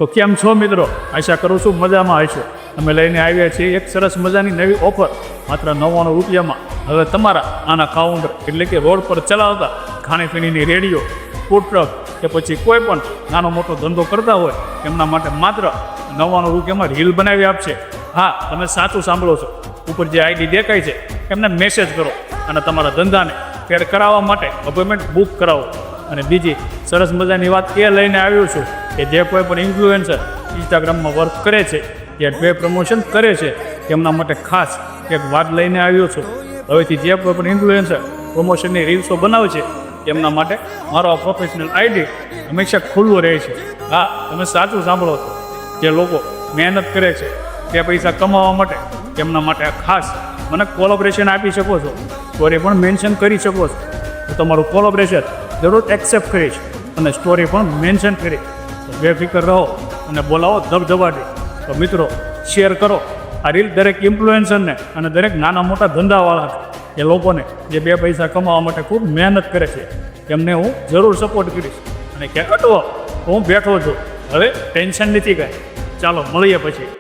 તો કેમ છો મિત્રો? આશા કરું છું મજામાં હશો. અમે લઈને આવ્યા છીએ એક સરસ મજાની નવી ઓફર માત્ર 99 રૂપિયામાં. હવે તમારા આના કાઉન્ટર એટલે કે રોડ પર ચલાવતા ખાણીપીણીની રેડીઓ, ફૂડ ટ્રક કે પછી કોઈ પણ નાનો મોટો ધંધો કરતા હોય એમના માટે માત્ર 99 રૂપિયામાં રીલ બનાવી આપશે. હા, તમે સાચું સાંભળો છો. ઉપર જે આઈડી દેખાય છે એમને મેસેજ કરો અને તમારા ધંધાને ફેર કરાવવા માટે અપોઇન્ટમેન્ટ બુક કરાવો. અને બીજી સરસ મજાની વાત એ લઈને આવ્યો છું કે જે કોઈ પણ ઇન્ફ્લુએન્સર ઇન્સ્ટાગ્રામમાં વર્ક કરે છે, જે પેડ પ્રમોશન કરે છે, તેમના માટે ખાસ એક વાત લઈને આવ્યો છું. હવેથી જે કોઈ પણ ઇન્ફ્લુએન્સર પ્રમોશનની રીલ્સો બનાવે છે તેમના માટે મારો આ પ્રોફેશનલ આઈડી હંમેશા ખુલ્લું રહે છે. હા, તમે સાચું સાંભળો છો. જે લોકો મહેનત કરે છે તે પૈસા કમાવા માટે તેમના માટે ખાસ મને કોલેબોરેશન આપી શકો છો. સ્ટોરી પણ મેન્શન કરી શકો છો. તો તમારું કોલેબોરેશન જરૂર એક્સેપ્ટ કરીશ અને સ્ટોરી પણ મેન્શન કરીશ. તો બેફિકર રહો અને બોલાવો ધબધબાટી. તો મિત્રો, શેર કરો આ રીલ દરેક ઇન્ફ્લુએન્સરને અને દરેક નાના મોટા ધંધાવાળા એ લોકોને જે 2 પૈસા કમાવા માટે ખૂબ મહેનત કરે છે એમને હું જરૂર સપોર્ટ કરીશ. અને ક્યાં અટવો હું બેઠો છું, હવે ટેન્શન નથી કાંઈ. ચાલો મળીએ પછી.